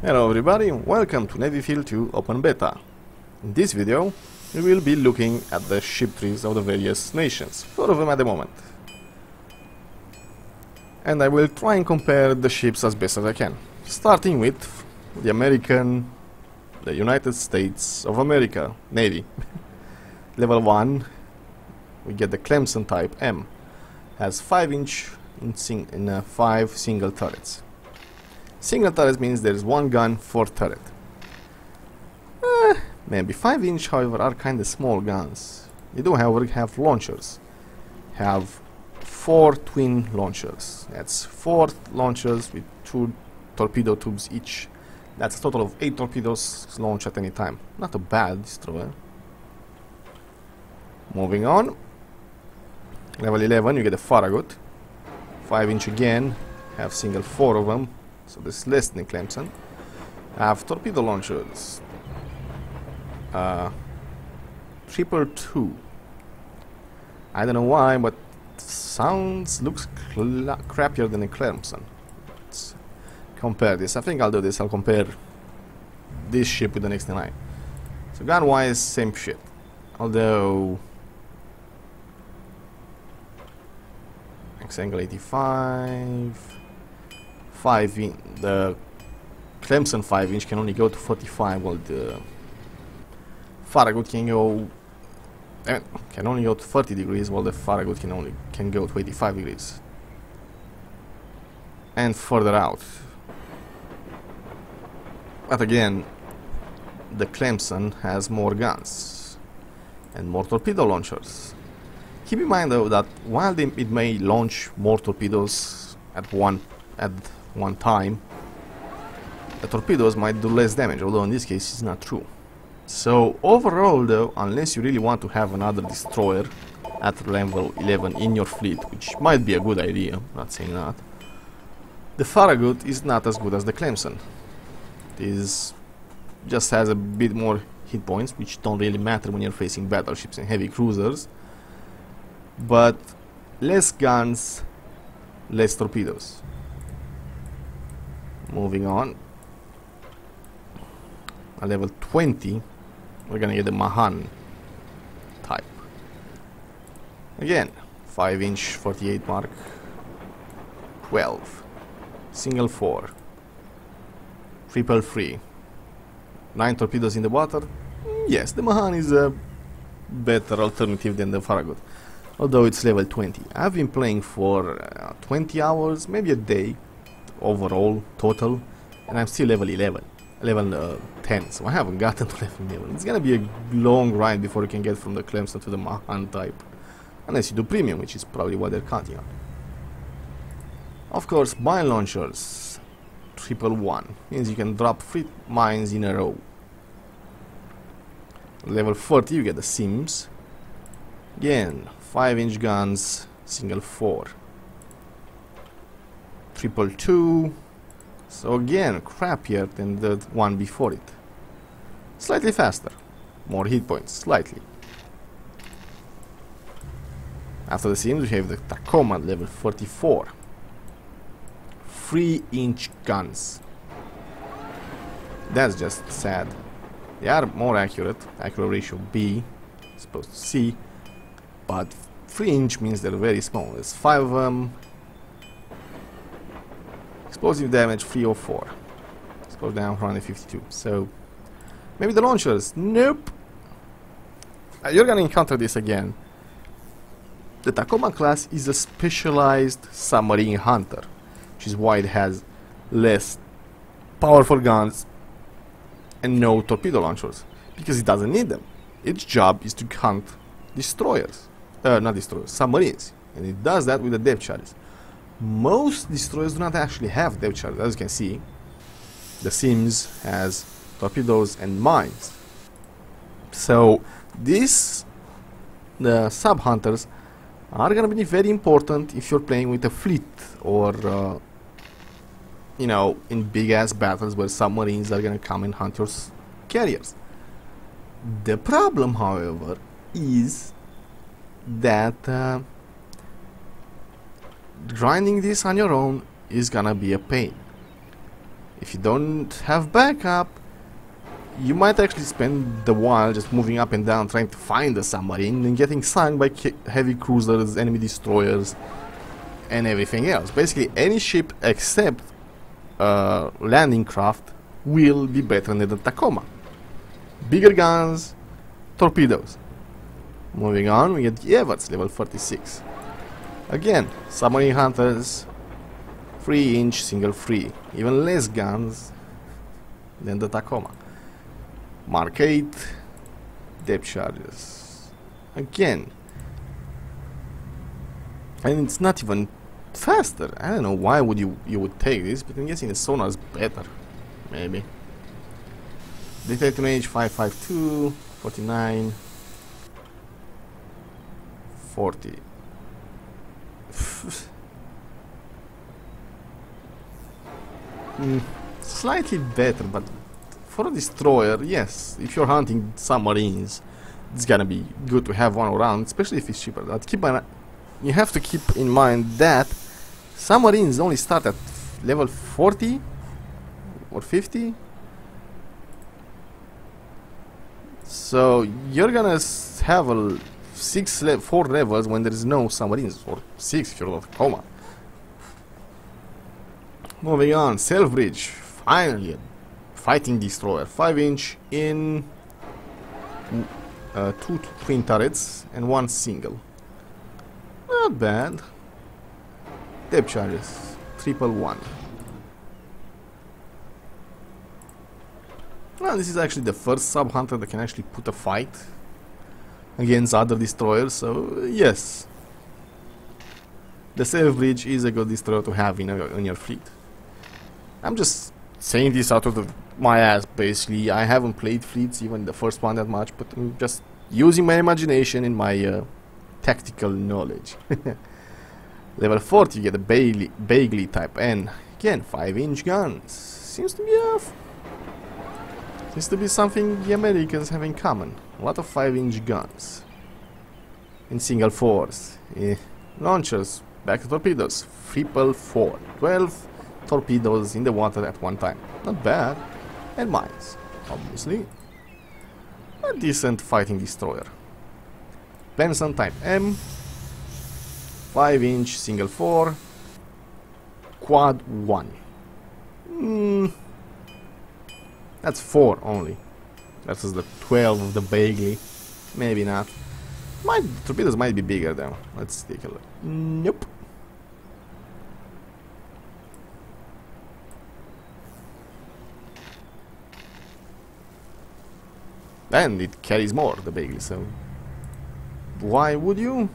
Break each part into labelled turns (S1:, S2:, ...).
S1: Hello everybody, welcome to Navyfield 2 Open Beta. In this video, we will be looking at the ship trees of the various nations, 4 of them at the moment. And I will try and compare the ships as best as I can, starting with the United States of America, Navy. Level 1, we get the Clemson type M, has 5-inch in 5 single turrets. Single turret means there is one gun for turret. Maybe 5-inch, however, are kinda small guns. They do, however, have launchers. Have 4 twin launchers. That's 4 launchers with 2 torpedo tubes each. That's a total of 8 torpedoes launched at any time. Not a bad destroyer. Moving on. Level 11, you get a Farragut. 5-inch again. Have single 4 of them. So this is less than Clemson. Have torpedo launchers. 222. I don't know why, but looks crappier than a Clemson. Let's compare this. I think I'll do this. I'll compare this ship with the next 9. So gun-wise, same shit. Although angle 85. The Clemson 5-inch can only go to 45, while the Farragut can only go to 30 degrees, while the Farragut can go to 85 degrees and further out. But again, the Clemson has more guns and more torpedo launchers. Keep in mind though that while it may launch more torpedoes at one time, the torpedoes might do less damage, although in this case it's not true. So overall though, unless you really want to have another destroyer at level 11 in your fleet, which might be a good idea, not saying that, the Farragut is not as good as the Clemson. It just has a bit more hit points, which don't really matter when you're facing battleships and heavy cruisers, but less guns, less torpedoes. Moving on, at level 20, we're gonna get the Mahan type. Again, 5-inch, 48 mark, 12, single 4, 333, 9 torpedoes in the water. Yes, the Mahan is a better alternative than the Farragut, although it's level 20. I've been playing for 20 hours, maybe a day overall total, and I'm still level 10, so I haven't gotten to level 11. It's gonna be a long ride before you can get from the Clemson to the Mahan type, unless you do premium, which is probably what they're counting on. Of course, mine launchers, 111, means you can drop 3 mines in a row. Level 40, you get the Sims. Again, 5-inch guns, single 4. 222, so again crappier than the one before it. Slightly faster, more hit points, slightly. After the Sims we have the Tacoma level 44. 3-inch guns. That's just sad. They are more accurate ratio B, supposed to C, but 3-inch means they're very small. There's 5 of them. Explosive damage 304. Explosive damage 152. So maybe the launchers. Nope. You're gonna encounter this again. The Tacoma class is a specialized submarine hunter, which is why it has less powerful guns and no torpedo launchers, because it doesn't need them. Its job is to hunt destroyers, not destroyers, submarines, and it does that with the depth charges. Most destroyers do not actually have depth charges. As you can see, the Sims has torpedoes and mines. So the sub hunters are gonna be very important if you're playing with a fleet, or you know, in big ass battles where submarines are gonna come and hunt your carriers. The problem, however, is that grinding this on your own is gonna be a pain. If you don't have backup, you might actually spend the while just moving up and down trying to find the submarine and getting sunk by heavy cruisers, enemy destroyers, and everything else. Basically, any ship except landing craft will be better than the Tacoma. Bigger guns, torpedoes. Moving on, we get the Everts, level 36. Again, submarine hunters, 3-inch single free, even less guns than the Tacoma. Mark 8, depth charges. Again, and it's not even faster. I don't know why would you would take this, but I'm guessing the sonar is better. Maybe. Detector range 552, 49, 40. Slightly better, but for a destroyer, yes, if you're hunting submarines, it's gonna be good to have one around, especially if it's cheaper. But you have to keep in mind that submarines only start at level 40 or 50. So you're gonna have a 4 levels when there is no submarines, or 6 if you're not Tacoma. Moving on, Selfridge, finally a fighting destroyer, 5-inch in 2 twin turrets and 1 single. Not bad. Depth charges, 111. Well, this is actually the first sub-hunter that can actually put a fight against other destroyers, so yes. The Selfridge is a good destroyer to have in your fleet. I'm just saying this out of my ass, basically. I haven't played fleets, even the first one, that much, but I'm just using my imagination and my tactical knowledge. Level 40, you get a Bagley Type N. Again, 5-inch guns. Seems to be something the Americans have in common. A lot of 5-inch guns. In single fours. Launchers, back to torpedoes. 4x4. 12 torpedoes in the water at one time. Not bad. And mines, obviously. A decent fighting destroyer. Clemson Type M. 5-inch single 4. Quad 1. That's 4 only. Versus the 12 of the Bagley. Maybe not. Torpedoes might be bigger though. Let's take a look. Nope. And it carries more, the Bagley, so why would you?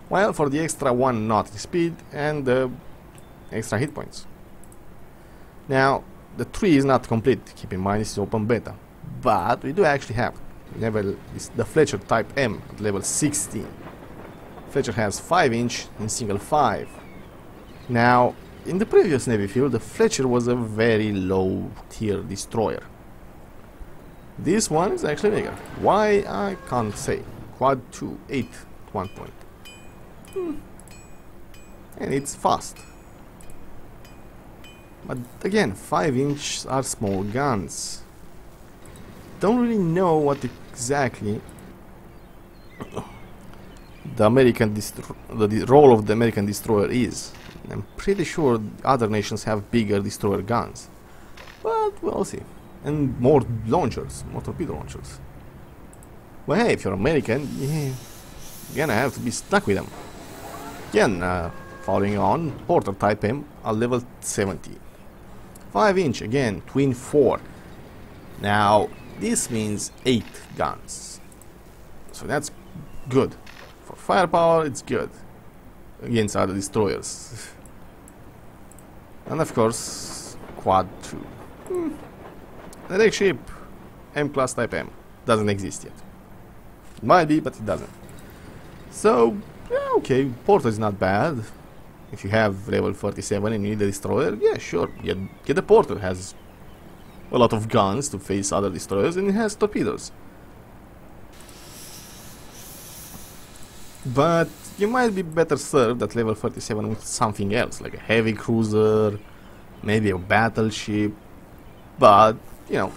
S1: Well, for the extra 1 knot speed and the extra hit points. Now, the tree is not complete, keep in mind this is open beta, but we do actually have the Fletcher Type M at level 16. Fletcher has 5-inch in single 5. Now, in the previous Navyfield, the Fletcher was a very low tier destroyer. This one is actually bigger. Why? I can't say. Quad 2, 8 at 1 point. And it's fast. But again, 5-inch are small guns. Don't really know what exactly the role of the American destroyer is. I'm pretty sure other nations have bigger destroyer guns, but we'll see. And more launchers, more torpedo launchers. Well, hey, if you're American, you're gonna have to be stuck with them. Again, following on, Porter Type M at level 70. 5-inch, again, twin 4. Now, this means 8 guns. So that's good. For firepower, it's good. Against other destroyers. And of course, Quad 2. The next ship, M-Class Type M. Doesn't exist yet. It might be, but it doesn't. So, yeah, okay, Porter is not bad. If you have level 47 and you need a destroyer, yeah, sure, get the Porter. It has a lot of guns to face other destroyers, and it has torpedoes. But you might be better served at level 37 with something else, like a heavy cruiser, maybe a battleship, But, you know,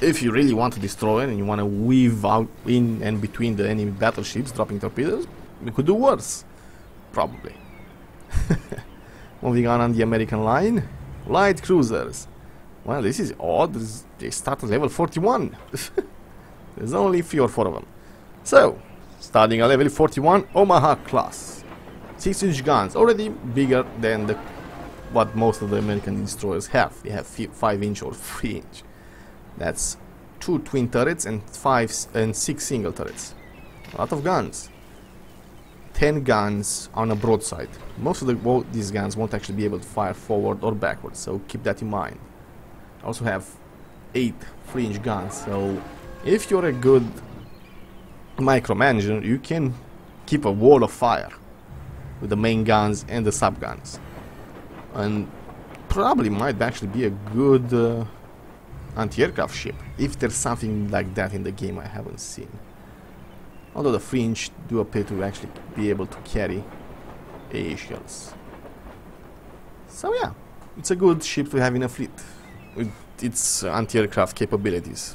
S1: if you really want to destroy it and you want to weave out in and between the enemy battleships dropping torpedoes, you could do worse. Probably. Moving on the American line. Light cruisers. Well, this is odd. They start at level 41. There's only 3 or 4 of them. So, starting at level 41, Omaha class. 6-inch guns, already bigger than what most of the American destroyers have. They have 5-inch or 3-inch. That's 2 twin turrets and 6 single turrets. A lot of guns. 10 guns on a broadside. Most of these guns won't actually be able to fire forward or backward, so keep that in mind. I also have 8 3-inch guns, so if you're a good micromanager, you can keep a wall of fire with the main guns and the sub guns, and probably might actually be a good anti-aircraft ship, if there's something like that in the game I haven't seen. Although the 3-inch do appear to actually be able to carry AA shells. So yeah, it's a good ship to have in a fleet with its anti-aircraft capabilities.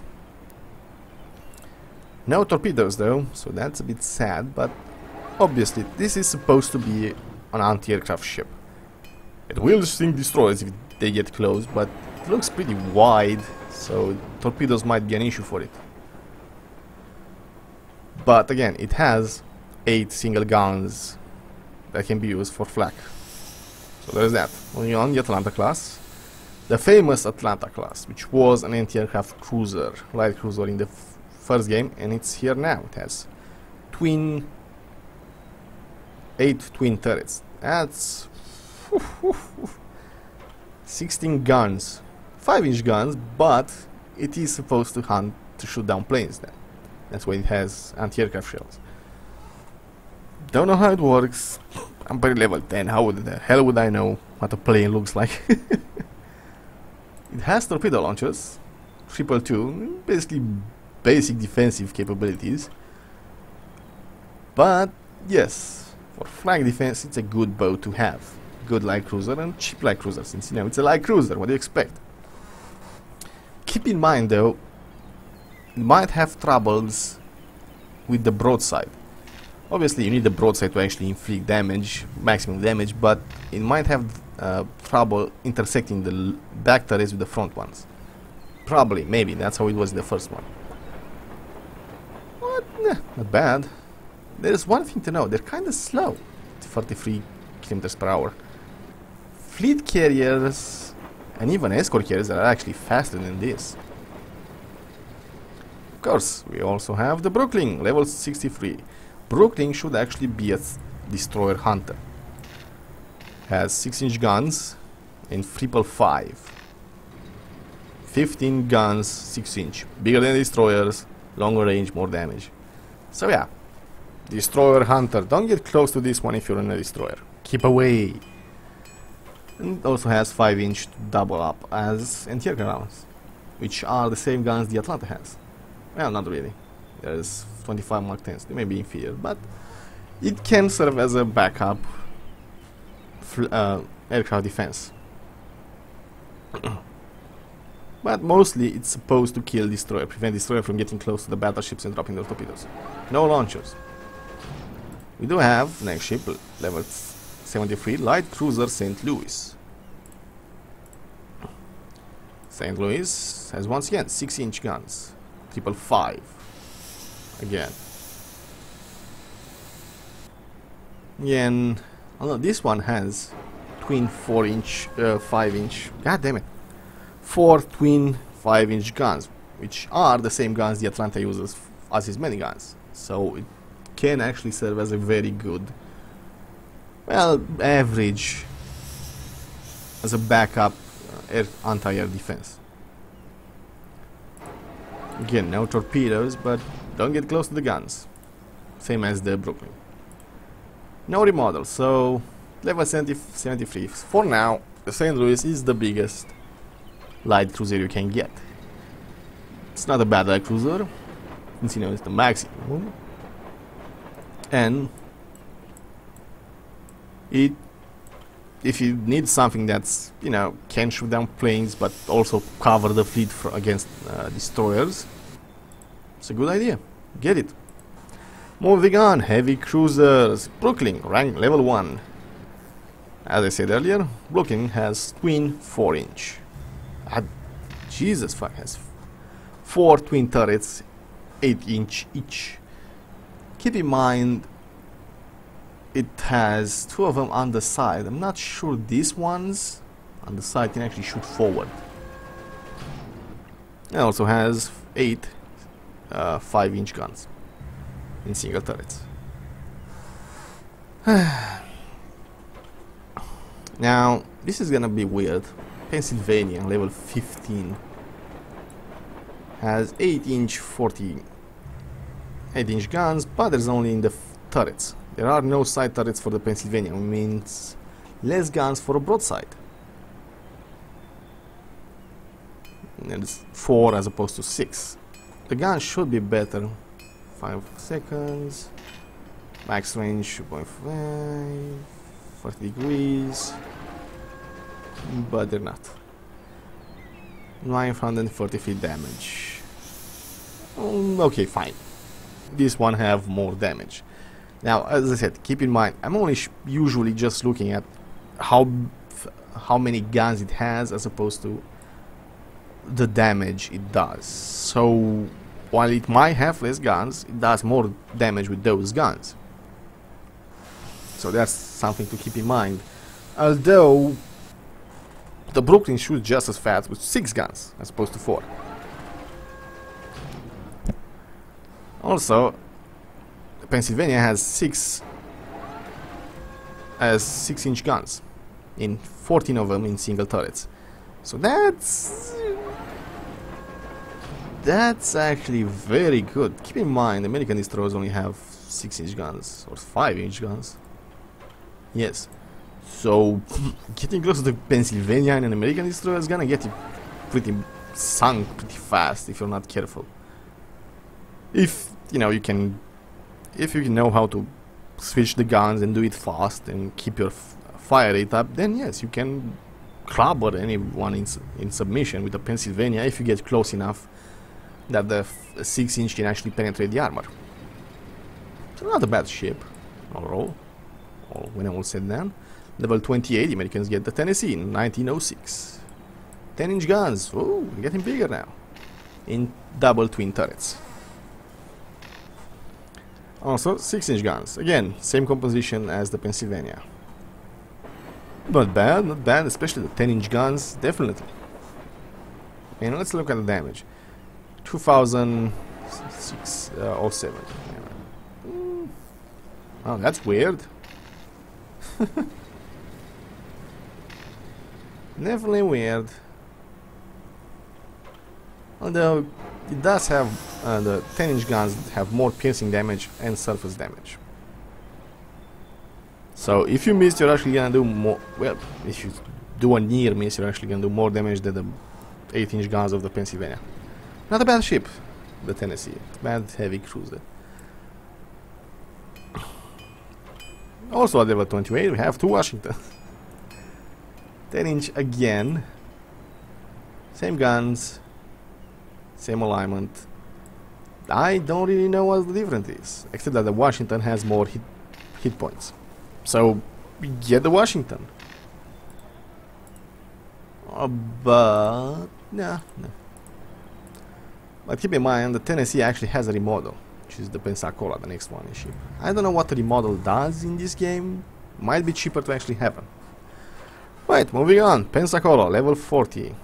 S1: No torpedoes though, so that's a bit sad, but obviously this is supposed to be an anti-aircraft ship. It will sink destroyers if they get close, but it looks pretty wide, so torpedoes might be an issue for it. But again, it has 8 single guns that can be used for flak. So there's that. Moving on, the Atlanta class. The famous Atlanta class, which was an anti-aircraft cruiser, light cruiser in the first game, and it's here now. It has 8 twin turrets. That's 16 guns, 5-inch guns, but it is supposed to shoot down planes then. That's why it has anti-aircraft shells. Don't know how it works. I'm barely level 10. How the hell would I know what a plane looks like? It has torpedo launchers, 222, basically basic defensive capabilities. But yes, for flag defense, it's a good boat to have. Good light cruiser and cheap light cruiser, since you know it's a light cruiser. What do you expect? Keep in mind though, it might have troubles with the broadside. Obviously you need the broadside to actually inflict damage, maximum damage, but it might have trouble intersecting the back turrets with the front ones. Probably, maybe, that's how it was in the first one. But, not bad. There's one thing to know, they're kinda slow, 33 kilometers per hour. Fleet carriers and even escort carriers are actually faster than this. Of course, we also have the Brooklyn, level 63. Brooklyn should actually be a destroyer hunter. Has 6-inch guns and 555. 15 guns, 6-inch. Bigger than destroyers, longer range, more damage. So yeah, destroyer hunter. Don't get close to this one if you're in a destroyer. Keep away. And it also has 5-inch to double up as anti-aircraft rounds, which are the same guns the Atlanta has. Well, not really. There's 25 Mark 10s. They may be inferior, but it can serve as a backup aircraft defense. But mostly it's supposed to kill destroyer, prevent destroyer from getting close to the battleships and dropping their torpedoes. No launchers. We do have next ship, level 73, light cruiser St. Louis. St. Louis has once again 6-inch guns, 555. Again. Again, although this one has twin 4-inch, 5-inch, god damn it, 4 twin 5-inch guns, which are the same guns the Atlanta uses as his many guns. So it can actually serve as a very good, well, average, as a backup anti-air defense. Again, no torpedoes, but don't get close to the guns. Same as the Brooklyn. No remodel, so level 73. For now, the St. Louis is the biggest light cruiser you can get. It's not a bad light cruiser, since you know it's the maximum. And it if you need something that's, you know, can shoot down planes but also cover the fleet against destroyers, it's a good idea. Get it. Moving on, heavy cruisers. Brooklyn, rank level 1. As I said earlier, Brooklyn has twin 4-inch. Jesus fuck, has 4 twin turrets, 8-inch each. Keep in mind, it has 2 of them on the side. I'm not sure these ones on the side can actually shoot forward. It also has 8 5-inch guns in single turrets. Now, this is gonna be weird. Pennsylvania, level 15, has 8-inch 8-inch guns, but there's only in the turrets. There are no side turrets for the Pennsylvania, which means less guns for a broadside. And it's 4 as opposed to 6. The gun should be better. 5 seconds. Max range 2.5. 40 degrees. But they're not. 943 damage. Okay, fine. This one have more damage. Now, as I said, keep in mind, I'm only usually just looking at how many guns it has as opposed to the damage it does. So, while it might have less guns, it does more damage with those guns. So that's something to keep in mind. Although, the Brooklyn shoots just as fast with 6 guns as opposed to 4. Also, Pennsylvania has 6-inch guns, in 14 of them in single turrets. So that's actually very good. Keep in mind, American destroyers only have 6-inch guns or 5-inch guns. Yes. So getting close to Pennsylvania in an American destroyer is gonna get you pretty sunk pretty fast if you're not careful. If you know if you know how to switch the guns and do it fast and keep your fire rate up, then yes, you can clobber anyone in submission with the Pennsylvania if you get close enough that the 6-inch can actually penetrate the armor. So not a bad ship overall, or when all said and done. Level 28, the Americans get the Tennessee in 1906. 10-inch guns, oh, getting bigger now, in double twin turrets. Also, 6-inch guns, again, same composition as the Pennsylvania. Not bad, especially the 10-inch guns, definitely. And let's look at the damage. 2007. Oh, that's weird. Definitely weird. Although it does have the 10-inch guns have more piercing damage and surface damage. So if you miss, you're actually gonna do more. Well, if you do a near miss, you're actually gonna do more damage than the 8-inch guns of the Pennsylvania. Not a bad ship, the Tennessee. Bad heavy cruiser. Also at level 28, we have 2 Washington. 10-inch again. Same guns. Same alignment. I don't really know what the difference is, except that the Washington has more hit points. So, we get the Washington. But no. But keep in mind, the Tennessee actually has a remodel, which is the Pensacola, the next one in ship. I don't know what the remodel does in this game. Might be cheaper to actually have them. Right, moving on. Pensacola, level 40.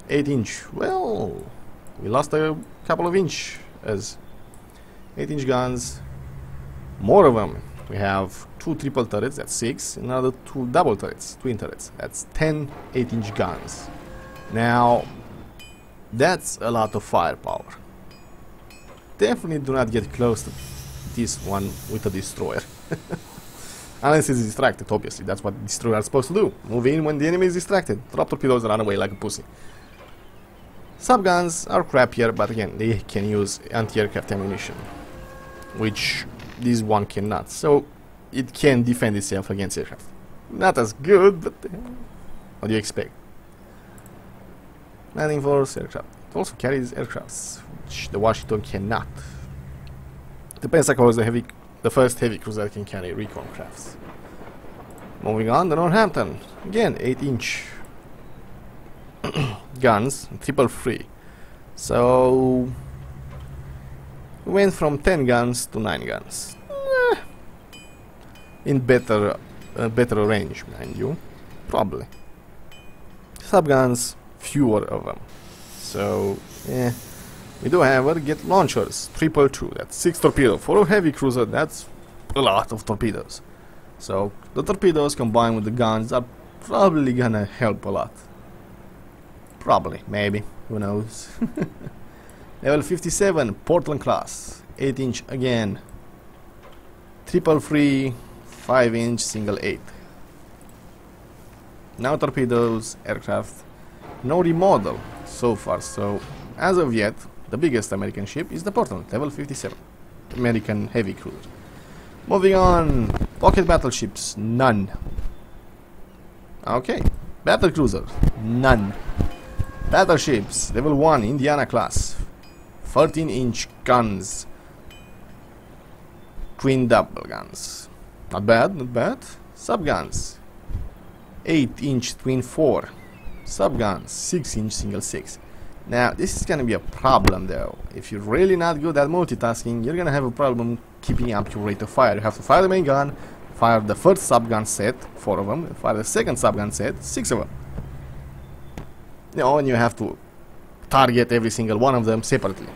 S1: 8-inch. Well, we lost a couple of inch as 8-inch guns. More of them. We have 2 triple turrets, that's 6. Another 2 double turrets, twin turrets. That's 10 8-inch guns. Now, that's a lot of firepower. Definitely do not get close to this one with a destroyer. Unless it's distracted, obviously. That's what destroyers are supposed to do. Move in when the enemy is distracted. Drop torpedoes and run away like a pussy. Subguns are crappier, but again, they can use anti-aircraft ammunition, which this one cannot. So it can defend itself against aircraft. Not as good, but what do you expect? Landing force aircraft. It also carries aircrafts, which the Washington cannot. The Pensacola is the first heavy cruiser that can carry recon crafts. Moving on, the Northampton. Again, 8-inch guns, triple free. So we went from 10 guns to 9 guns. In better range, mind you. Probably. Subguns, fewer of them. So, we do, however, get launchers. 222, that's 6 torpedoes. For a heavy cruiser, that's a lot of torpedoes. So, the torpedoes combined with the guns are probably gonna help a lot. Probably, maybe, who knows. Level 57, Portland class. 8-inch again. Triple free, 5-inch, single 8. Now torpedoes, aircraft. No remodel so far, so as of yet, the biggest American ship is the Portland, level 57. American heavy cruiser. Moving on, pocket battleships, none. Okay, battle cruisers, none. Battleships, level 1, Indiana class. 13-inch guns. Twin double guns. Not bad, not bad. Subguns. 8-inch twin 4. Subguns. 6-inch single 6. Now, this is gonna be a problem though. If you're really not good at multitasking, you're gonna have a problem keeping up your rate of fire. You have to fire the main gun, fire the first subgun set, 4 of them, and fire the second subgun set, 6 of them. You know, and you have to target every single one of them separately.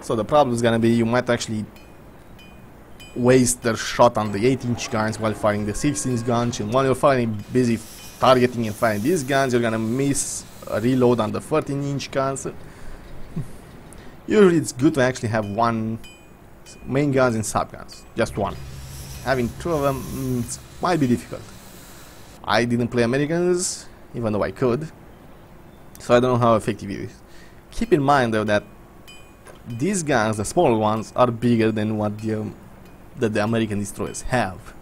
S1: So the problem is gonna be you might actually waste their shot on the 8-inch guns while firing the 6-inch guns, and while you're firing busy targeting and firing these guns, you're gonna miss a reload on the 13-inch guns. Usually it's good to actually have one main guns and subguns, just one. Having 2 of them might be difficult. I didn't play Americans, even though I could, so I don't know how effective it is. Keep in mind though that these guns, the smaller ones, are bigger than what the American destroyers have,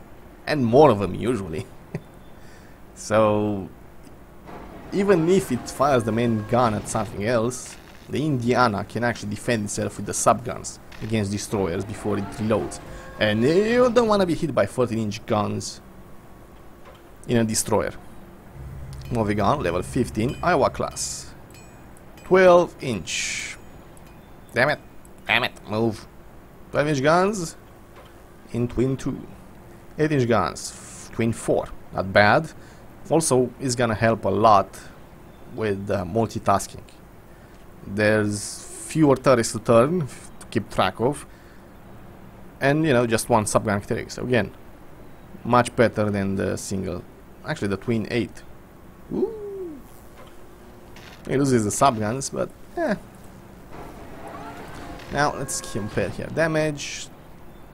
S1: and more of them usually. So even if it fires the main gun at something else, the Indiana can actually defend itself with the subguns against destroyers before it reloads. And you don't want to be hit by 14-inch guns in a destroyer. Moving on, level 15, Iowa class. 12-inch. Damn it, move. 12-inch guns in twin 2. 8-inch guns, twin 4. Not bad. Also, is gonna help a lot with multitasking. There's fewer turrets to turn to keep track of, and you know, just one subgun carry. So again, much better than the single. Actually, the twin 8. Ooh. It loses the subguns, but yeah. Now let's compare here. Damage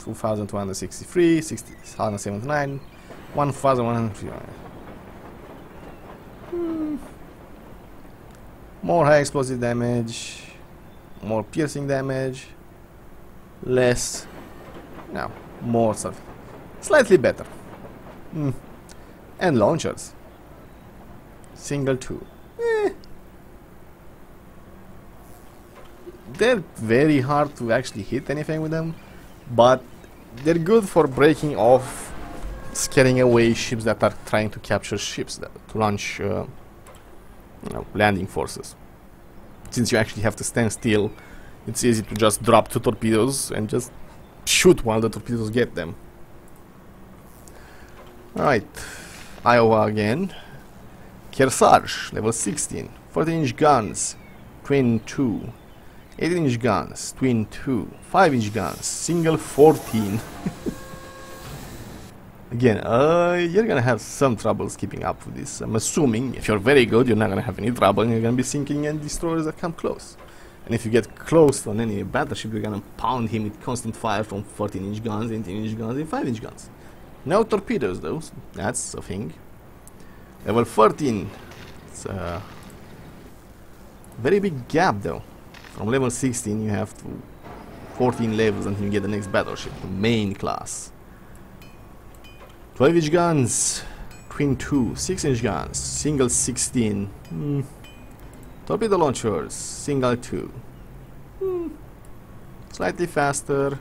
S1: 2,263, 6,079, 1,159. More high explosive damage, more piercing damage, less, no, more stuff. Slightly better. And launchers. Single 2. They're very hard to actually hit anything with them, but they're good for breaking off, scaring away ships that are trying to capture ships to launch you know, landing forces. Since you actually have to stand still, it's easy to just drop 2 torpedoes and just shoot while the torpedoes get them. Alright, Iowa again. Kearsarge, level 16. 14-inch guns, twin 2. 8-inch guns, twin 2. 5-inch guns, single 14. Again, you're gonna have some troubles keeping up with this. I'm assuming if you're very good, you're not gonna have any trouble, and you're gonna be sinking any destroyers that come close. And if you get close on any battleship, you're gonna pound him with constant fire from 14-inch guns, 18-inch guns, and 5-inch guns. No torpedoes, though. That's a thing. Level 14. It's a very big gap, though. From level 16, you have to 14 levels until you get the next battleship, the main class. 12-inch guns, twin 2, 6-inch guns, single 16. Torpedo launchers, single 2. Slightly faster.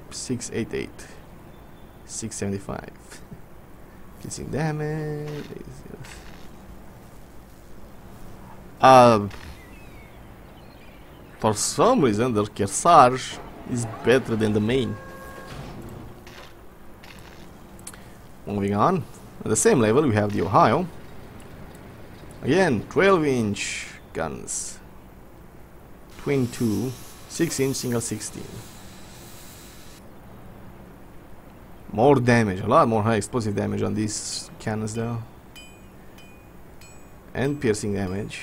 S1: 688, 675. Piercing damage. For some reason, the Kearsarge is better than the main. Moving on, at the same level, we have the Ohio. Again, 12-inch guns, twin 2, 6-inch, single 16. More damage, a lot more high explosive damage on these cannons though. And piercing damage.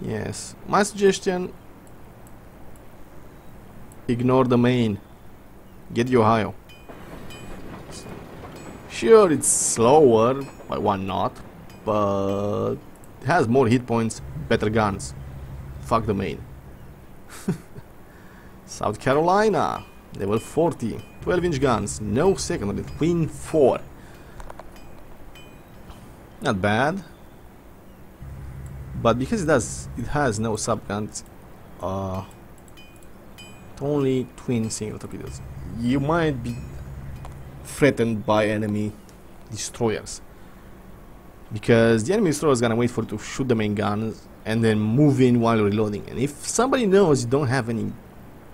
S1: Yes, my suggestion, ignore the main, get the Ohio. Sure, it's slower by 1 knot, but it has more hit points, better guns. Fuck the main. South Carolina, level 40, 12-inch guns, no secondary, twin 4. Not bad, but because it has no subguns, only twin single torpedoes, you might be threatened by enemy destroyers, because the enemy destroyer is gonna wait for you to shoot the main guns and then move in while reloading. And if somebody knows you don't have any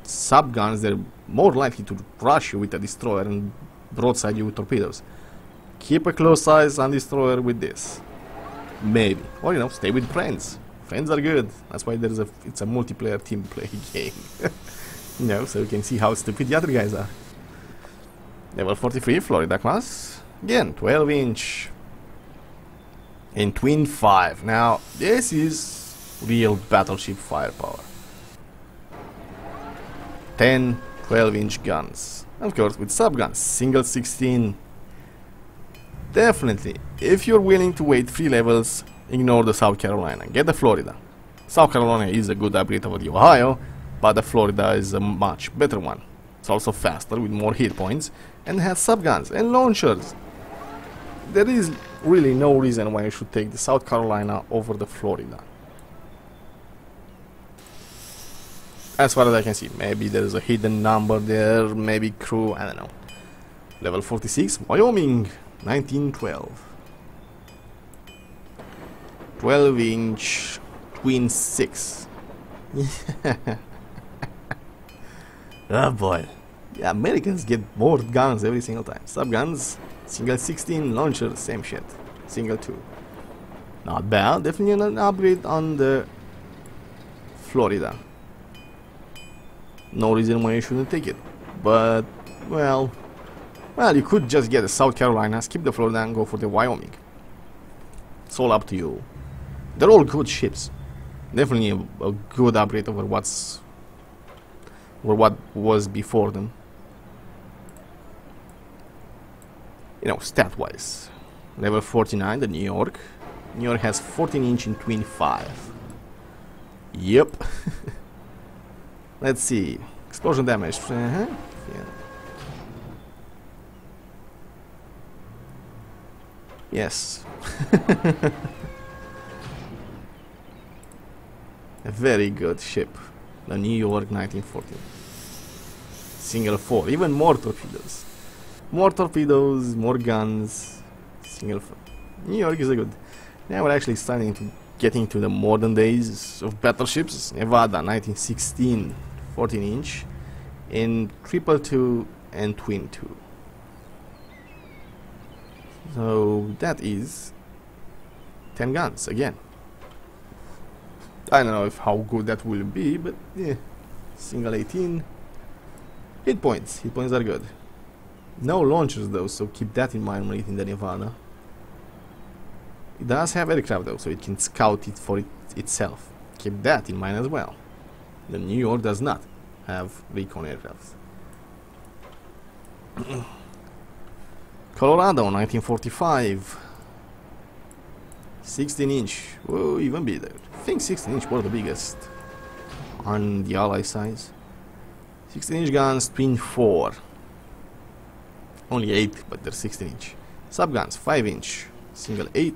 S1: subguns, they're more likely to rush you with a destroyer and broadside you with torpedoes. Keep a close eyes on destroyer with this, maybe, or you know, stay with friends. Friends are good. That's why it's a multiplayer team play game. You know, so you can see how stupid the other guys are. Level 43, Florida class. Again, 12-inch in twin 5. Now, this is real battleship firepower. 10, 12-inch guns. Of course, with subguns, single 16. Definitely, if you're willing to wait 3 levels, ignore the South Carolina. Get the Florida. South Carolina is a good upgrade over the Ohio, but the Florida is a much better one. It's also faster with more hit points and has subguns and launchers. There is really no reason why you should take the South Carolina over the Florida. As far as I can see, maybe there is a hidden number there, maybe crew, I don't know. Level 46, Wyoming, 1912. 12-inch twin 6. Oh boy. Yeah, Americans get more guns every single time. Subguns, single 16, launcher, same shit. Single 2. Not bad, definitely an upgrade on the Florida. No reason why you shouldn't take it. But, well, you could just get the South Carolina, skip the Florida and go for the Wyoming. It's all up to you. They're all good ships. Definitely a good upgrade over what was before them. You know, stat-wise. Level 49, the New York. New York has 14-inch in twin 5. Yep. Let's see. Explosion damage. Yeah. Yes. A very good ship. The New York 1914. Single 4. Even more torpedoes. More torpedoes, more guns. Single 4. New York is a good. Now we're actually starting to get into the modern days of battleships. Nevada 1916. 14-inch. In triple 2 and twin 2. So that is 10 guns again. I don't know how good that will be, but yeah, single 18. Hit points are good. No launchers though, so keep that in mind when hitting the Nevada. It does have aircraft though, so it can scout it for itself. Keep that in mind as well. The New York does not have recon aircraft. Colorado 1945. 16-inch. Whoa, even bigger. I think 16-inch were the biggest. on the ally size. 16-inch guns, twin 4. Only 8, but they're 16-inch. Subguns, 5-inch, single 8.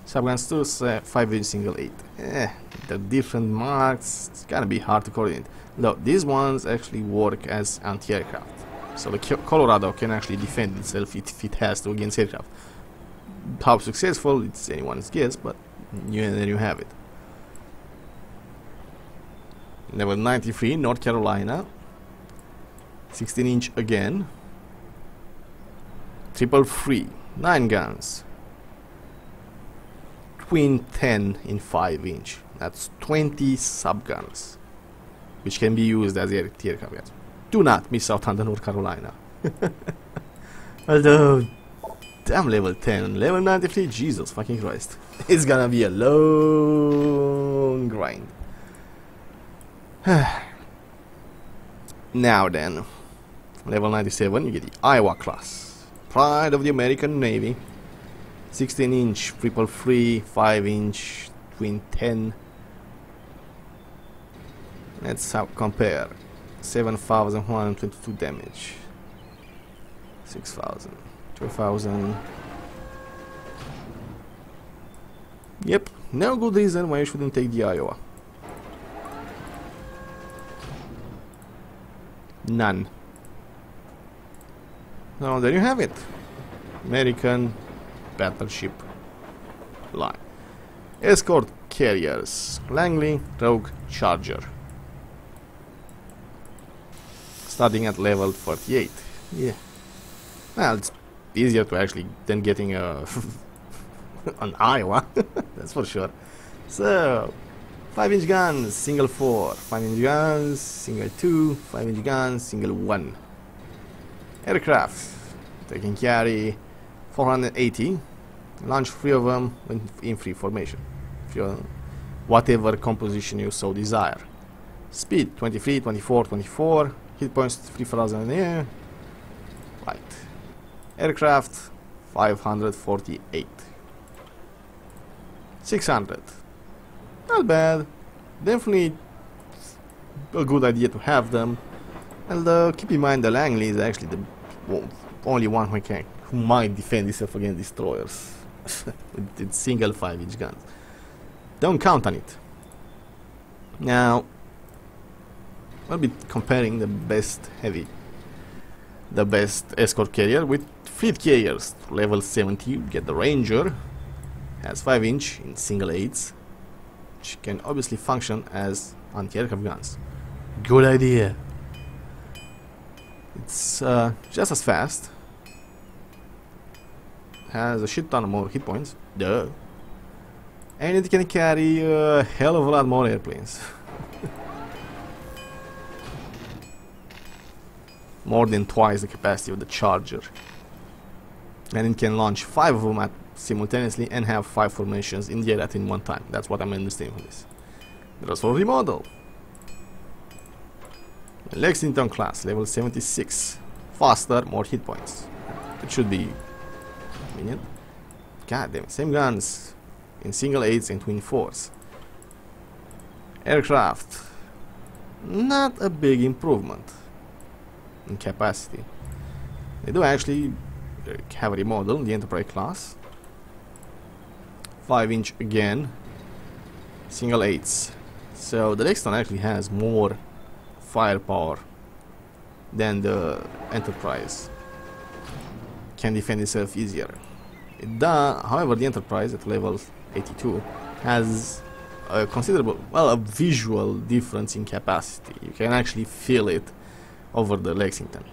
S1: Subguns 2, 5-inch, single 8. They're different marks. It's gonna be hard to coordinate. Though these ones actually work as anti-aircraft. So the Colorado can actually defend itself if it has to against aircraft. How successful, it's anyone's guess, but there you have it. Level 93, North Carolina. 16-inch again. Triple free, 9 guns. Twin 10 in 5-inch. That's 20 subguns, which can be used as aircraft guns. Do not miss out on the North Carolina. Although, damn, level 10, level 93, Jesus fucking Christ. It's gonna be a long grind. Now then, level 97, you get the Iowa class. Pride of the American Navy. 16-inch, triple free, 5-inch, twin 10. Let's compare. 7,122 damage. 6,000. 2,000. Yep, no good reason why you shouldn't take the Iowa. None. Now there you have it. American battleship line. Escort carriers. Langley, Rogue, Charger. Starting at level 48. Yeah. Well, it's easier to actually than getting a an Iowa. That's for sure. So 5-inch guns, single 4. 5-inch guns, single 2. 5-inch guns, single 1. Aircraft. They can carry 480. Launch 3 of them in free formation. Whatever composition you so desire. Speed 23, 24, 24. Hit points 3,000 in the air. Right. Aircraft 548. 600. Not bad. Definitely a good idea to have them. And keep in mind the Langley is actually the only one who might defend itself against destroyers with its single 5-inch guns. Don't count on it. Now I'll be comparing the best escort carrier with fleet carriers. Level 70 you get the Ranger. Has 5-inch in single 8s, which can obviously function as anti-aircraft guns. Good idea. It's just as fast. Has a shit ton of more hit points. Duh. And it can carry a hell of a lot more airplanes. More than twice the capacity of the Charger. And it can launch 5 of them simultaneously and have 5 formations in the air at one time. That's what I'm understanding from this. There's for remodel. Lexington class, level 76. Faster, more hit points. It should be convenient. God damn it, same guns in single 8s and twin 4s. Aircraft. Not a big improvement in capacity. They do actually have a remodel, the Enterprise class. 5-inch again. Single 8s. So the Lexington actually has more firepower than the Enterprise. Can defend itself easier. It does, however, the Enterprise at level 82 has a considerable, well, a visual difference in capacity. You can actually feel it over the Lexington.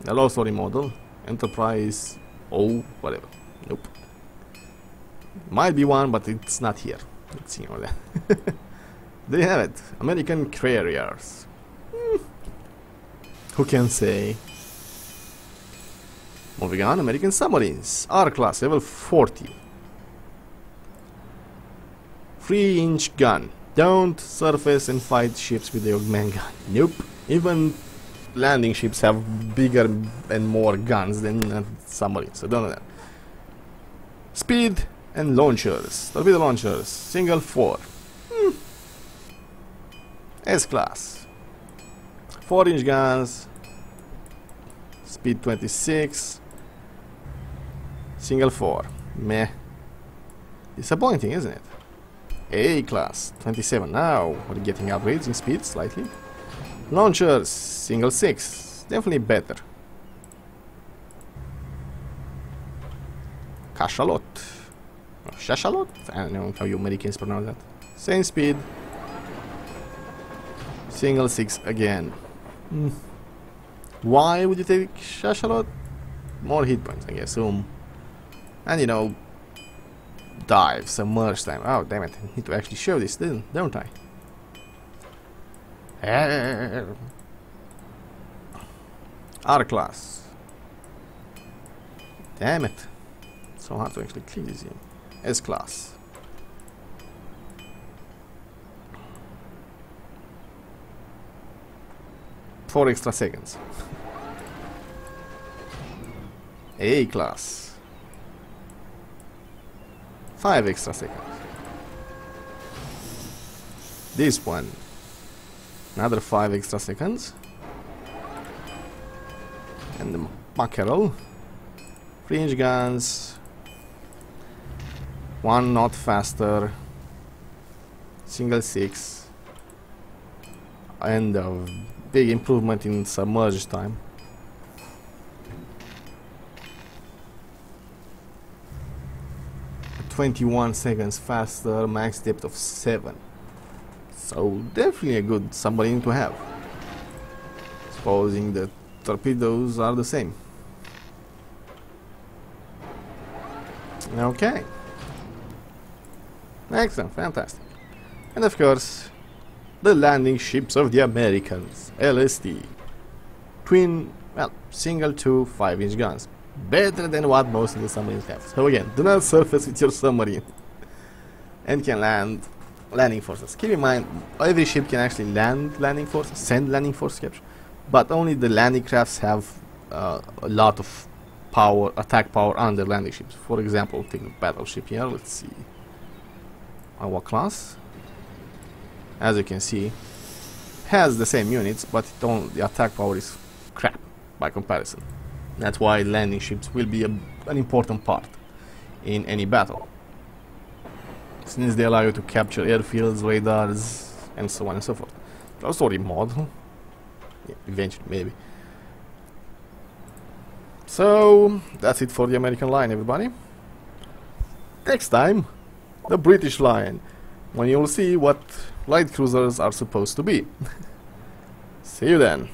S1: The low story model, Enterprise, oh, whatever. Nope. Might be one, but it's not here. Let's see all that. There you have it. American carriers. Who can say? Moving on, American submarines. R-class, level 40. 3-inch gun. Don't surface and fight ships with the man gun. Nope. Even landing ships have bigger and more guns than submarines, so don't know that. Speed and launchers. Torpedo launchers. Single 4. S-Class. 4-inch guns. Speed 26. Single 4. Meh. Disappointing, isn't it? A-Class. 27. Now we're getting upgrades in speed slightly. Launchers. Single 6. Definitely better. Cachalot. Or Chachalot? I don't know how you Americans pronounce that. Same speed. Single 6 again. Why would you take Chachalot? More hit points, I assume. And you know, dive, submerge time. Oh, damn it. I need to actually show this, don't I? R-Class. Damn it. So hard to actually click this in. S-Class. Four extra seconds. A-Class. 5 extra seconds. This one. Another 5 extra seconds. And the mackerel. 3-inch guns. 1 knot faster. Single 6. And a big improvement in submerged time. "21 seconds faster, max depth of 7. So definitely a good submarine to have. Supposing the torpedoes are the same. Okay. Excellent, fantastic. And of course, the landing ships of the Americans, LST. Twin, well, single 2 5-inch guns. Better than what most of the submarines have. So again, do not surface with your submarine. And can land landing forces. Keep in mind, every ship can actually land landing forces, send landing force capture, but only the landing crafts have a lot of power, attack power on their landing ships. For example, take a battleship here. Let's see. Our class, as you can see, has the same units, but the attack power is crap by comparison. That's why landing ships will be an important part in any battle, since they allow you to capture airfields, radars, and so on and so forth. Also remodel, yeah, eventually maybe. So that's it for the American line, everybody. Next time, the British line, when you'll see what light cruisers are supposed to be. See you then.